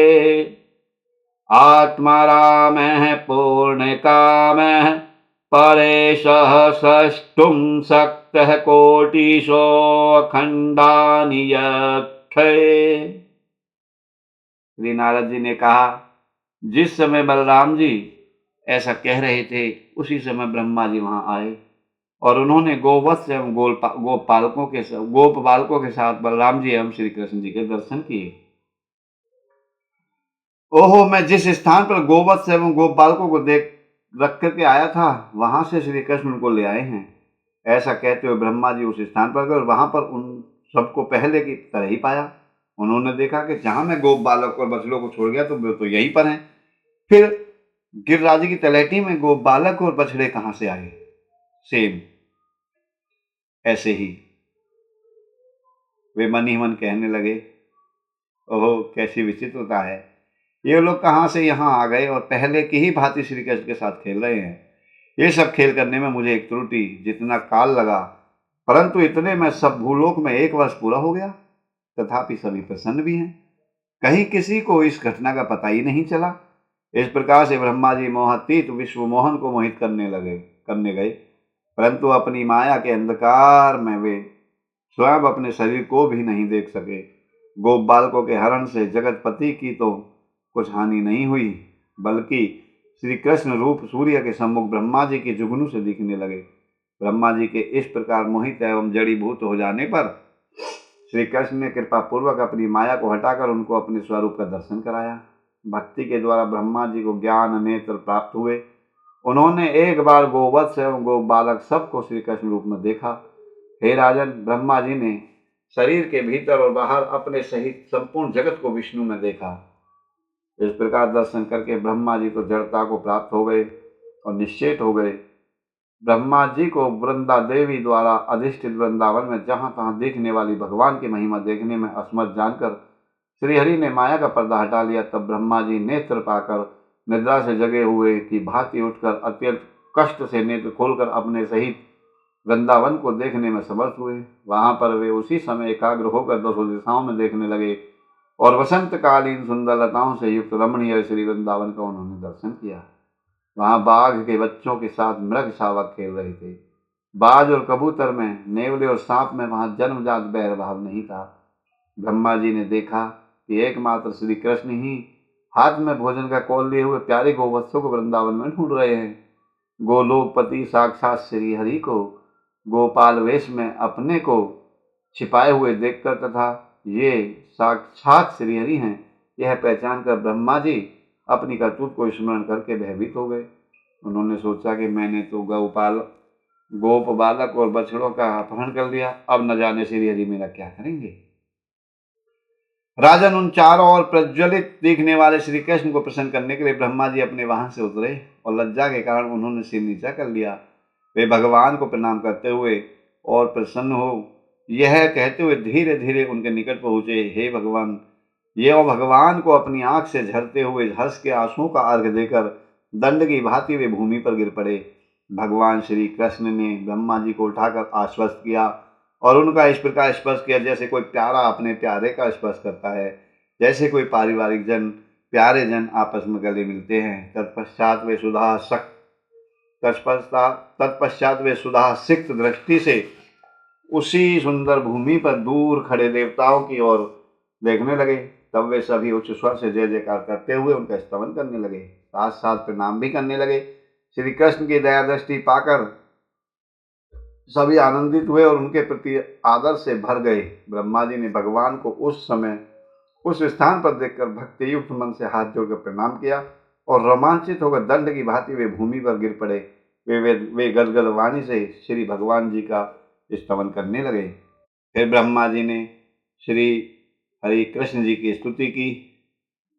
S1: आत्मारामः पूर्णकामः परेशः षष्टुं शक्तः कोटिशो अखंडानि यक्षे। श्री नारद जी ने कहा, जिस समय बलराम जी ऐसा कह रहे थे उसी समय ब्रह्मा जी वहां आए और उन्होंने गोवत्स एवं गोप बालकों के साथ बलराम जी एवं श्री कृष्ण जी के दर्शन किए। ओहो, मैं जिस स्थान पर गोवत्स एवं गोप बालकों को रख करके आया था वहां से श्री कृष्ण उनको ले आए हैं। ऐसा कहते हुए ब्रह्मा जी उस स्थान पर गए और वहां पर उन सबको पहले की तरह ही पाया। उन्होंने देखा कि जहां मैं गोप बालक और बछड़ों को छोड़ गया तो वे तो यहीं पर हैं। फिर गिरिराज की तलहटी में गोप बालक और बछड़े कहां से आए? सेम ऐसे ही वे मन ही मन कहने लगे, ओहो, कैसी विचित्रता है, ये लोग कहां से यहां आ गए और पहले की ही भांति श्री कृष्ण के साथ खेल रहे हैं। ये सब खेल करने में मुझे एक त्रुटि, जितना काल लगा, परंतु इतने में सब भूलोक में 1 वर्ष पूरा हो गया। तथापि सभी प्रसन्न भी हैं। कहीं किसी को इस घटना का पता ही नहीं चला। इस प्रकार से ब्रह्मा जी मोहातीत विश्व मोहन को मोहित करने गए, परंतु अपनी माया के अंधकार में वे स्वयं अपने शरीर को भी नहीं देख सके। गोप बालकों के हरण से जगतपति की तो कुछ हानि नहीं हुई, बल्कि श्री कृष्ण रूप सूर्य के सम्मुख ब्रह्मा जी के जुगनू से दिखने लगे। ब्रह्मा जी के इस प्रकार मोहित एवं जड़ीभूत हो जाने पर श्री कृष्ण ने कृपा पूर्वक अपनी माया को हटाकर उनको अपने स्वरूप का दर्शन कराया। भक्ति के द्वारा ब्रह्मा जी को ज्ञान नेत्र प्राप्त हुए। उन्होंने एक बार गोवत्स एवं गो बालक सबको श्री कृष्ण रूप में देखा। हे राजन, ब्रह्मा जी ने शरीर के भीतर और बाहर अपने सहित संपूर्ण जगत को विष्णु में देखा। इस प्रकार दर्शन करके ब्रह्मा जी तो जड़ता को प्राप्त हो गए और निश्चेत हो गए। ब्रह्मा जी को वृंदा देवी द्वारा अधिष्ठित वृंदावन में जहां तहां देखने वाली भगवान की महिमा देखने में असमर्थ जानकर श्रीहरि ने माया का पर्दा हटा लिया। तब ब्रह्मा जी नेत्र पाकर निद्रा से जगे हुए की भांति उठकर अत्यंत कष्ट से नेत्र खोलकर अपने सहित वृंदावन को देखने में समर्थ हुए। वहां पर वे उसी समय एकाग्र होकर दसों दिशाओं में देखने लगे और वसंतकालीन सुंदर लताओं से युक्त रमणीय श्री वृंदावन का उन्होंने दर्शन किया। वहां बाघ के बच्चों के साथ मृग शावक खेल रहे थे। बाज और कबूतर में, नेवले और सांप में वहां जन्मजात बैर भाव नहीं था। ब्रह्मा जी ने देखा कि एकमात्र श्री कृष्ण ही हाथ में भोजन का कौल लिए हुए प्यारे गोवत्सों को वृंदावन में ढूंढ रहे हैं। गोलोकपति साक्षात श्री हरि को गोपाल वेश में अपने को छिपाए हुए देखकर तथा ये साक्षात श्रीहरि हैं यह पहचान कर ब्रह्मा जी अपनी करतूत को स्मरण करके भयभीत हो गए। उन्होंने सोचा कि मैंने तो गोप बालक और बछड़ों का अपहरण कर लिया, अब न जाने श्रीहरि मेरा क्या करेंगे। राजन, उन चारों ओर प्रज्वलित दिखने वाले श्री कृष्ण को प्रसन्न करने के लिए ब्रह्मा जी अपने वाहन से उतरे और लज्जा के कारण उन्होंने सिर नीचा कर लिया। वे भगवान को प्रणाम करते हुए और प्रसन्न हो यह कहते हुए धीरे धीरे उनके निकट पहुंचे, हे भगवान। ये और भगवान को अपनी आंख से झरते हुए हर्ष के आंसुओं का अर्घ देकर दंड की भांति वे भूमि पर गिर पड़े। भगवान श्री कृष्ण ने ब्रह्मा जी को उठाकर आश्वस्त किया और उनका इस प्रकार स्पर्श किया जैसे कोई प्यारा अपने प्यारे का स्पर्श करता है, जैसे कोई पारिवारिक जन प्यारे जन आपस में गले मिलते हैं। तत्पश्चात वे सुधा सिक्त दृष्टि से उसी सुंदर भूमि पर दूर खड़े देवताओं की ओर देखने लगे। तब वे सभी उच्च स्वर से जय जयकार करते हुए उनका स्तवन करने लगे, साथ साथ प्रणाम भी करने लगे। श्री कृष्ण की दया दृष्टि पाकर सभी आनंदित हुए और उनके प्रति आदर से भर गए। ब्रह्मा जी ने भगवान को उस समय उस स्थान पर देखकर भक्ति युक्त मन से हाथ जोड़कर प्रणाम किया और रोमांचित होकर दंड की भांति वे भूमि पर गिर पड़े। वे गदगद वाणी से श्री भगवान जी का स्तवन करने लगे। फिर ब्रह्मा जी ने श्री हरि कृष्ण जी की स्तुति की।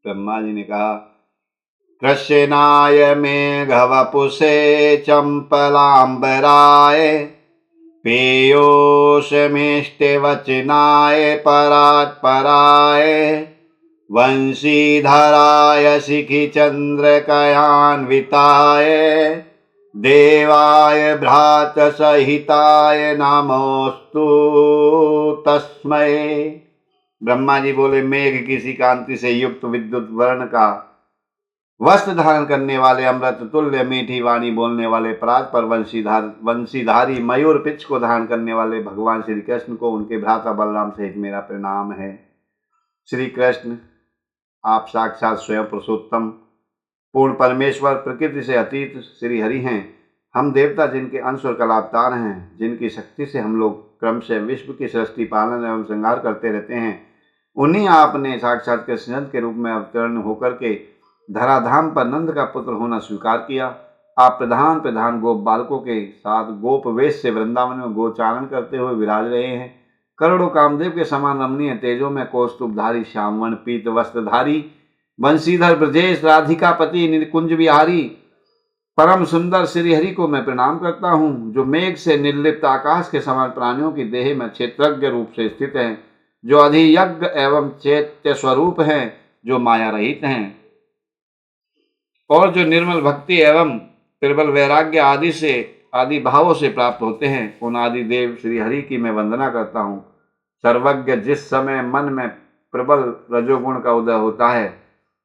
S1: ब्रह्मा जी ने कहा, कृष्णाय मेघवपुषे चंपलांबराय पेयोषमिष्टवचनाय परात्पराय वंशीधराय शिखि चंद्रकयान्विताय देवाय भ्रात सहिताय नमोस्तु तस्मै। ब्रह्मा जी बोले, मेघ की सी कांति से युक्त विद्युत वर्ण का वस्त्र धारण करने वाले, अमृत तुल्य मीठी वाणी बोलने वाले, परात पर वंशीधारी मयूर पिच को धारण करने वाले भगवान श्री कृष्ण को उनके भ्राता बलराम सहित मेरा प्रणाम है। श्री कृष्ण, आप साक्षात स्वयं पुरुषोत्तम पूर्ण परमेश्वर प्रकृति से अतीत श्री हरि हैं। हम देवता जिनके अंश और कलावतार हैं, जिनकी शक्ति से हम लोग क्रम से विश्व की सृष्टि पालन एवं श्रृंगार करते रहते हैं, उन्हीं आपने साक्षात कृष्ण के रूप में अवतरण होकर के धराधाम पर नंद का पुत्र होना स्वीकार किया। आप प्रधान गोप बालकों के साथ गोप वेश से वृंदावन में गोचारण करते हुए विराज रहे हैं। करोड़ों कामदेव के समान रमणीय तेजों में कौस्तुभधारी श्यामवर्ण पीत वस्त्रधारी वंशीधर ब्रजेश राधिकापति निकुंज विहारी परम सुंदर श्रीहरि को मैं प्रणाम करता हूँ, जो मेघ से निर्लिप्त आकाश के समान प्राणियों की देह में क्षेत्रज्ञ रूप से स्थित हैं, जो अधियज्ञ एवं चैत्य स्वरूप हैं, जो माया रहित हैं और जो निर्मल भक्ति एवं प्रबल वैराग्य आदि भावों से प्राप्त होते हैं। उन आदि देव श्री हरि की मैं वंदना करता हूँ। सर्वज्ञ, जिस समय मन में प्रबल रजोगुण का उदय होता है,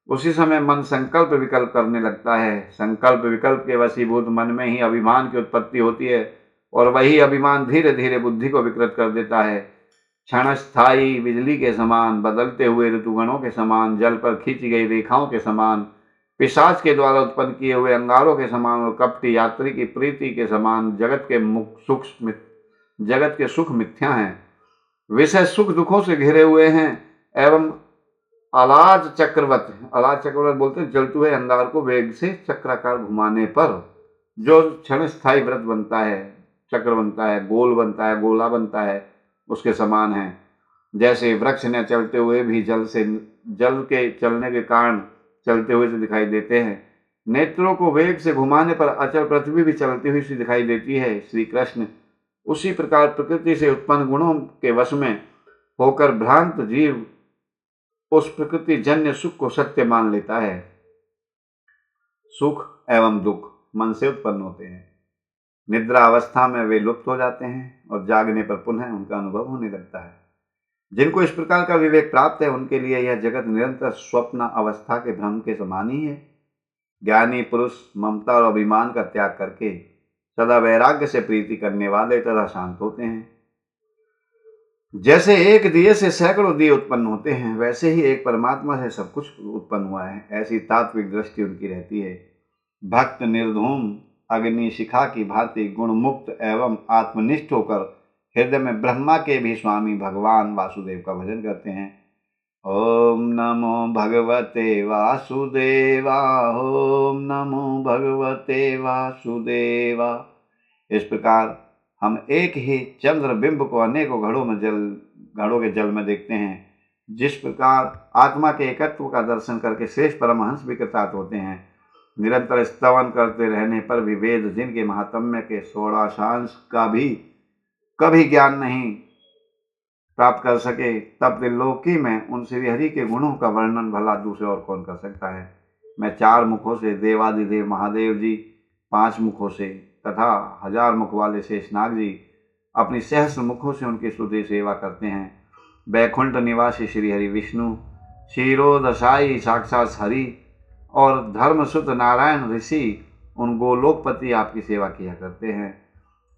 S1: उसी समय मन संकल्प विकल्प करने लगता है। संकल्प विकल्प के वशीभूत मन में ही अभिमान की उत्पत्ति होती है और वही अभिमान धीरे धीरे बुद्धि को विकृत कर देता है। क्षण स्थायी बिजली के समान, बदलते हुए ऋतुगणों के समान, जल पर खींची गई रेखाओं के समान, पिशाच के द्वारा उत्पन्न किए हुए अंगारों के समान और कपटी यात्री की प्रीति के समान जगत के सुख मिथ्या हैं। विषय सुख दुखों से घिरे हुए हैं एवं अलाज चक्रवत बोलते हैं, जलते हुए अंगार को वेग से चक्राकार घुमाने पर जो क्षण स्थायी व्रत बनता है, चक्र बनता है, गोल बनता है, गोला बनता है, उसके समान है। जैसे वृक्ष न चलते हुए भी जल के चलने के कारण चलते हुए से दिखाई देते हैं, नेत्रों को वेग से घुमाने पर अचल पृथ्वी भी चलती हुई सी दिखाई देती है। श्री कृष्ण उसी प्रकार प्रकृति से उत्पन्न गुणों के वश में होकर भ्रांत जीव उस प्रकृति जन्य सुख को सत्य मान लेता है। सुख एवं दुख मन से उत्पन्न होते हैं। निद्रा अवस्था में वे लुप्त हो जाते हैं और जागने पर पुनः उनका अनुभव होने लगता है। जिनको इस प्रकार का विवेक प्राप्त है, उनके लिए यह जगत निरंतर स्वप्न अवस्था के भ्रम के समान ही है। ज्ञानी पुरुष ममता और अभिमान का त्याग करके सदा वैराग्य से प्रीति करने वाले तथा शांत होते हैं। जैसे एक दिए से सैकड़ों दिए उत्पन्न होते हैं, वैसे ही एक परमात्मा से सब कुछ उत्पन्न हुआ है, ऐसी तात्विक दृष्टि उनकी रहती है। भक्त निर्धूम अग्नि शिखा की भांति गुण मुक्त एवं आत्मनिष्ठ होकर हृदय में ब्रह्मा के भी स्वामी भगवान वासुदेव का भजन करते हैं। ओम नमो भगवते वासुदेवा, ओम नमो भगवते वासुदेवा। इस प्रकार हम एक ही चंद्र बिंब को अनेकों घड़ों के जल में देखते हैं। जिस प्रकार आत्मा के एकत्व का दर्शन करके श्रेष्ठ परमहंस भी कृतार्थ होते हैं। निरंतर स्तवन करते रहने पर भी वेद जिनके महात्म्य के षोडशांश का भी कभी ज्ञान नहीं प्राप्त कर सके, तब त्रिलोकी में उन श्रीहरि के गुणों का वर्णन भला दूसरे और कौन कर सकता है। मैं 4 मुखों से देवादिदेव महादेव जी, 5 मुखों से तथा 1000 मुख वाले शेषनाग जी अपनी सहस्र मुखों से उनकी स्तुति सेवा करते हैं। बैकुंठ निवासी श्रीहरि विष्णु, क्षीरोदशाई साक्षात हरि और धर्मसुत नारायण ऋषि उन गोलोकपति आपकी सेवा किया करते हैं।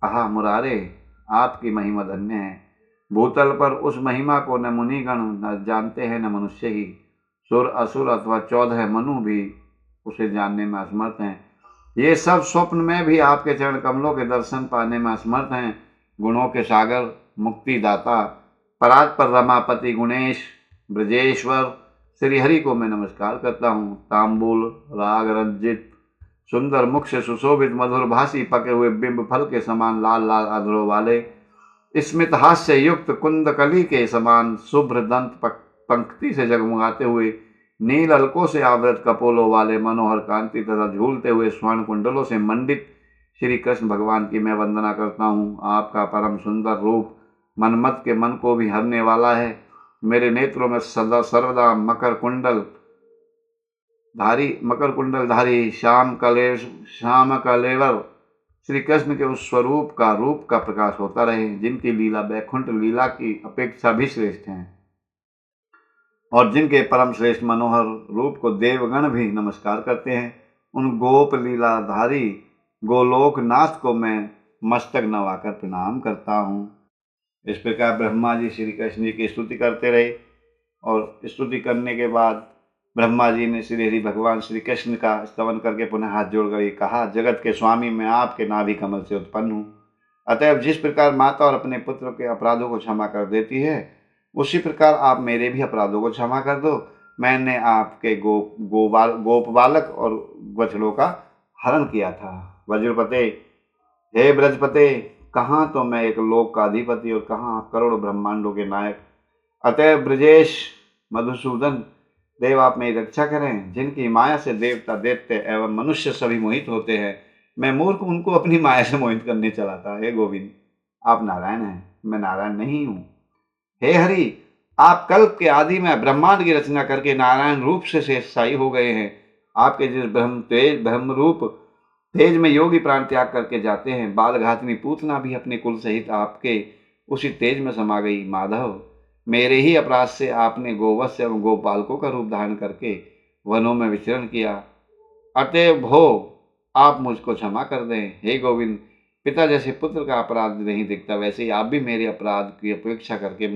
S1: आहा मुरारे, आपकी महिमा धन्य है। भूतल पर उस महिमा को न मुनिगण न जानते हैं, न मनुष्य ही। सुर असुर अथवा 14 मनु भी उसे जानने में असमर्थ हैं। ये सब स्वप्न में भी आपके चरण कमलों के दर्शन पाने में असमर्थ हैं। गुणों के सागर, मुक्तिदाता, परात्पर रमापति गुणेश ब्रजेश्वर श्रीहरि को मैं नमस्कार करता हूँ। तांबूल राग रंजित सुंदर मुख से सुशोभित मधुर भाषी पके हुए बिंब फल के समान लाल लाल अधरों वाले, स्मित हास्य युक्त कुंदकली के समान शुभ्र दंत पंक्ति से जगमगाते हुए, नील अलकों से आवृत कपोलों वाले मनोहर कांति तथा झूलते हुए स्वर्ण कुंडलों से मंडित श्री कृष्ण भगवान की मैं वंदना करता हूँ। आपका परम सुंदर रूप मनमत के मन को भी हरने वाला है। मेरे नेत्रों में सदा सर्वदा मकर कुंडल धारी श्याम कलेवर श्री कृष्ण के उस रूप का प्रकाश होता रहे, जिनकी लीला बैकुंठ लीला की अपेक्षा भी श्रेष्ठ है और जिनके परम श्रेष्ठ मनोहर रूप को देवगण भी नमस्कार करते हैं। उन गोप लीलाधारी गोलोकनाथ को मैं मस्तक नवाकर प्रणाम करता हूँ। इस प्रकार ब्रह्मा जी श्री कृष्ण जी की स्तुति करते रहे और स्तुति करने के बाद ब्रह्मा जी ने श्री हरि भगवान श्री कृष्ण का स्तवन करके पुनः हाथ जोड़कर कहा, जगत के स्वामी मैं आपके नाभि कमल से उत्पन्न हूँ। अतएव जिस प्रकार माता और अपने पुत्र के अपराधों को क्षमा कर देती है, उसी प्रकार आप मेरे भी अपराधों को क्षमा कर दो। मैंने आपके गोप बालक और बछड़ों का हरण किया था। वज्रपते, हे ब्रजपते, कहाँ तो मैं एक लोक का अधिपति और कहाँ आप करोड़ों ब्रह्मांडों के नायक। अतएव ब्रजेश मधुसूदन देव आप मेरी रक्षा करें। जिनकी माया से देवता दैत्य एवं मनुष्य सभी मोहित होते हैं, मैं मूर्ख उनको अपनी माया से मोहित करने चला था। हे गोविंद, आप नारायण हैं, मैं नारायण नहीं हूँ। हे हरि, आप कल्प के आदि में ब्रह्मांड की रचना करके नारायण रूप से शेषशायी हो गए हैं। आपके जिस ब्रह्म रूप तेज में योगी प्राण त्याग करके जाते हैं, बाल घातनी पूतना भी अपने कुल सहित आपके उसी तेज में समा गई। माधव, मेरे ही अपराध से आपने गोवत्स एवं गोपालकों का रूप धारण करके वनों में विचरण किया, अतएव भो आप मुझको क्षमा कर दें। हे गोविंद, पिता जैसे पुत्र का अपराध नहीं दिखता, वैसे ही आप भी मेरे अपराध की अपेक्षा करके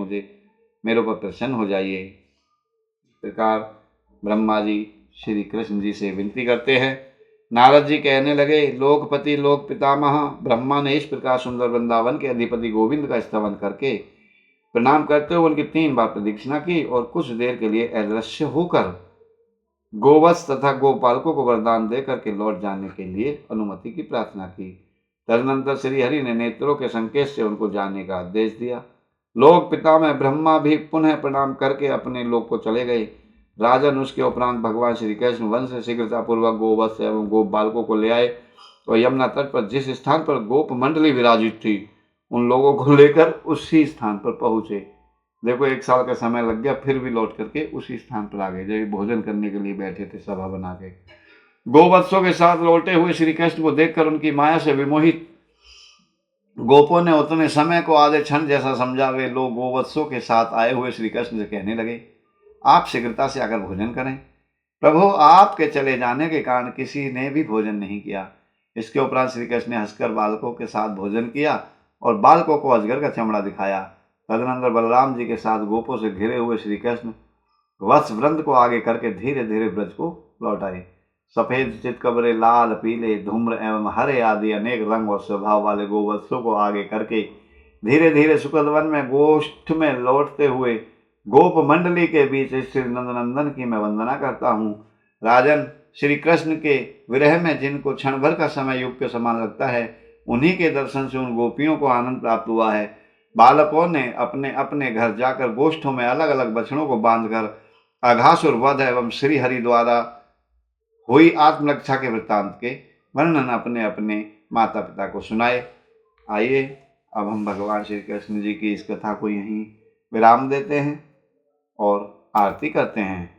S1: मेरे ऊपर प्रसन्न हो जाइए। इस प्रकार ब्रह्मा जी श्री कृष्ण जी से विनती करते हैं। नारद जी कहने लगे, लोकपति लोक पितामह ब्रह्मा ने इस प्रकार सुंदर वृंदावन के अधिपति गोविंद का स्तवन करके प्रणाम करते हुए उनकी 3 बार प्रदक्षिणा की और कुछ देर के लिए अदृश्य होकर गोवत्स तथा गोपालकों को वरदान दे करके लौट जाने के लिए अनुमति की प्रार्थना की। तदनंतर श्री हरि ने नेत्रों के संकेत से उनको जाने का आदेश दिया। लोक पिता में ब्रह्मा भी पुनः प्रणाम करके अपने लोक को चले गए। राजन उसके उपरांत भगवान श्री कृष्ण वन से शीघ्रतापूर्वक गोवत्स एवं गोप बालकों को ले आए और यमुना तट पर जिस स्थान पर गोप मंडली विराजित थी उन लोगों को लेकर उसी स्थान पर पहुंचे। देखो 1 साल का समय लग गया, फिर भी लौट करके उसी स्थान पर आ गए जब भोजन करने के लिए बैठे थे सभा बना के। गोवत्सों के साथ लौटे हुए श्री कृष्ण को देखकर उनकी माया से विमोहित गोपों ने उतने समय को आधे क्षण जैसा समझा। वे लोग गोवत्सों के साथ आए हुए श्री कृष्ण से कहने लगे, आप शीघ्रता से आकर भोजन करें। प्रभु, आपके चले जाने के कारण किसी ने भी भोजन नहीं किया। इसके उपरांत श्री कृष्ण ने हंसकर बालकों के साथ भोजन किया और बालकों को अजगर का चमड़ा दिखाया। तदनंतर बलराम जी के साथ गोपों से घिरे हुए श्री कृष्ण वत्स वृंद को आगे करके धीरे धीरे ब्रज को लौट आए। सफेद चितकबरे, लाल, पीले, धूम्र एवं हरे आदि अनेक रंग और स्वभाव वाले गोवत्सों को आगे करके धीरे धीरे सुखद में गोष्ठ में लौटते हुए गोप मंडली के बीच श्री नंदनंदन की मैं वंदना करता हूँ। राजन, श्री कृष्ण के विरह में जिनको क्षण भर का समय युग के समान लगता है, उन्हीं के दर्शन से उन गोपियों को आनंद प्राप्त हुआ है। बालकों ने अपने अपने घर जाकर गोष्ठों में अलग अलग बछड़ों को बांधकर अघासुर वध एवं श्री हरि द्वारा हुई आत्मरक्षा के वृत्तांत के वर्णन अपने अपने माता पिता को सुनाए। आइए अब हम भगवान श्री कृष्ण जी की इस कथा को यहीं विराम देते हैं और आरती करते हैं।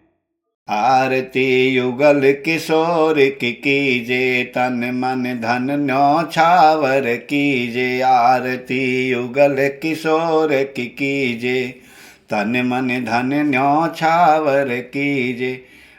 S1: आरती युगल किशोर की कीजे, तन मन धन न्यौछावर कीजे। आरती युगल किशोर की कीजे, तन मन धन न्यौछावर कीजे।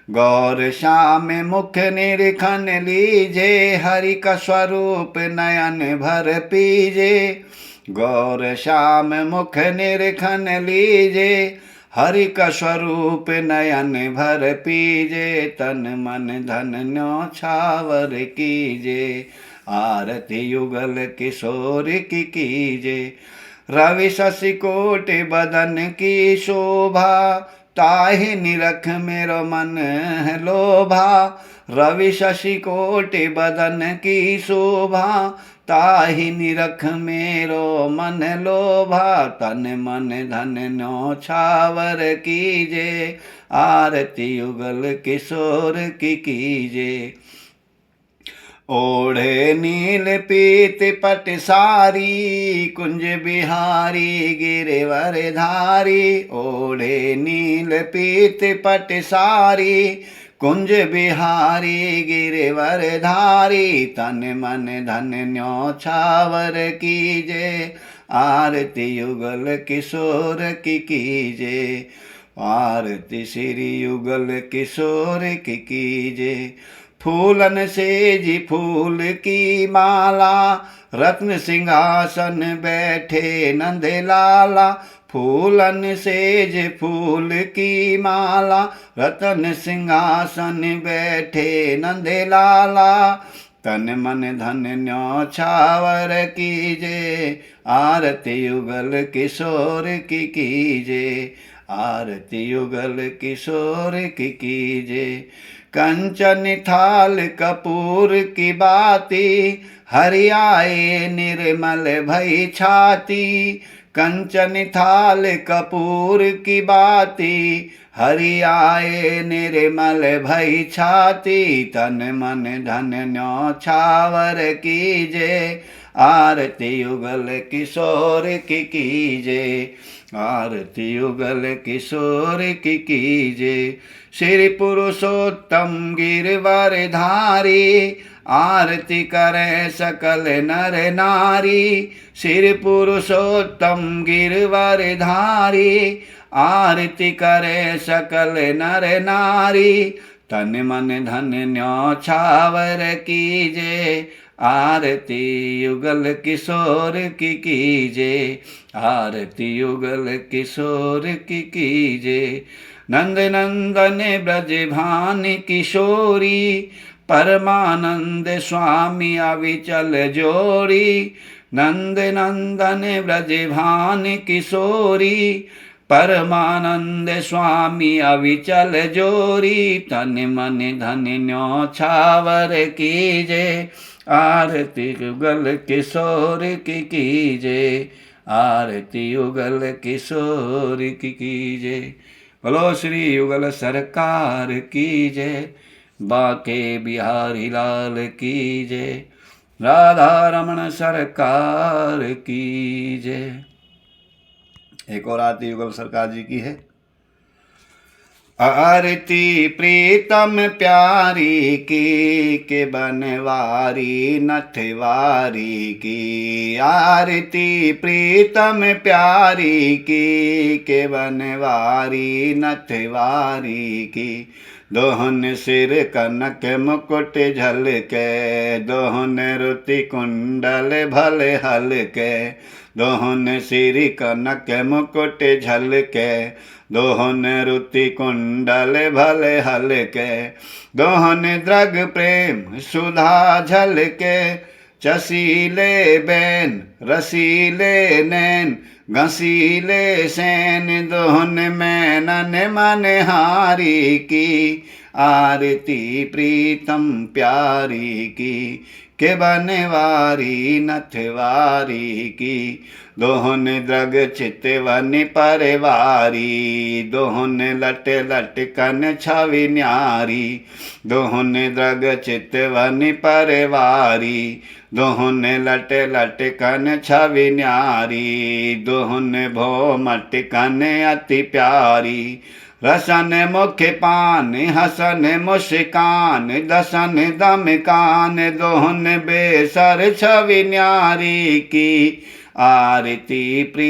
S1: गौर श्याम मुख निरखन लीजे, हरि का स्वरूप नयन भर पीजे। गौर श्याम मुख निरखन लीजे, हरि का स्वरूप नयन भर पीजे। तन मन धन न्यौछावर कीजे, आरती युगल किशोर की कीजे। रवि शशि कोटि बदन की शोभा, ताहि निरख मेरो मन है लोभा। रवि शशि कोटि बदन की शोभा, ताहि निरख मेरो मन लोभा। तन मन धन न्यौछावर कीजे, आरती युगल किशोर की कीजे। ओढ़े नील पीत पट सारी, कुंज बिहारी गिरिवर धारी। ओढ़े नील पीत पट सारी, कुंज बिहारी गिरिवर धारी। तन मन धन न्यौछावर कीजे, आरती युगल किशोर की कीजे। आरती श्री युगल किशोर की कीजे। फूलन सेज फूल की माला, रत्न सिंहासन बैठे नंद लाला। फूलन सेज फूल की माला, रतन सिंहासन बैठे नंद लाला। तन मन धन न्यौछावर कीजे, आरती युगल किशोर की कीजे। आरती युगल किशोर की कीजे। कंचन थाल कपूर की बाती, हरि आए निर्मल भई छाती। कंचन थाल कपूर की बाती, हरि आए निर्मल भई छाती। तन मन धन न्यौछावर कीजे, आरती युगल किशोर की कीजे। आरती युगल किशोर की कीजे। श्री पुरुषोत्तम गिरवर धारी, आरती करे सकल नर नारी। श्री पुरुषोत्तम गिरवर धारी, आरती करे सकल नर नारी, तन मन धन न्योछावर कीजे। आरती युगल किशोर की कीजे, आरती युगल किशोर की कीजे। नंद नंदन ब्रज भान किशोरी, परमानंद स्वामी अविचल जोड़ी। नंद नंदन ब्रज भान किशोरी, परमानंद स्वामी अविचल जोरी। तन मन धन न्योछावर कीजे, आरती युगल किशोर की कीजे। आरती युगल किशोर की कीजे। बोलो श्री युगल सरकार की जय। बाके बिहारी लाल की जय। राधा रमण सरकार की जय। एक और आरती युगल सरकार जी की है। आरती प्रीतम प्यारी की, के बनवारी नथवारी की। आरती प्रीतम प्यारी की, के बनवारी नथवारी की। दोहन सिर कनक मुकुट झलके, दोहन रुति कुंडल भले हलके। दोहन सिर कनक मुकुट झलके, दोहन रुति कुंडल भले हलके। दोहन द्रग प्रेम सुधा झलके, चसीले बैन रसीले नैन, घसीले सैन। दोहन मैनन मनहारी की, आरती प्रीतम प्यारी की, के बनवारी नथवारी की। दोहन द्रग चितवन परवारी, दोहन लट लटकन छवि न्यारी। दोहन द्रग चितवन परवारी, दोहन लट लटकन छवि न्यारी। दोहन भो मटकन अति प्यारी, रसन मुख पान हसन मुस्कान। दसन दम कान, दोहन बेसर छवि न्यारी की। आरती प्री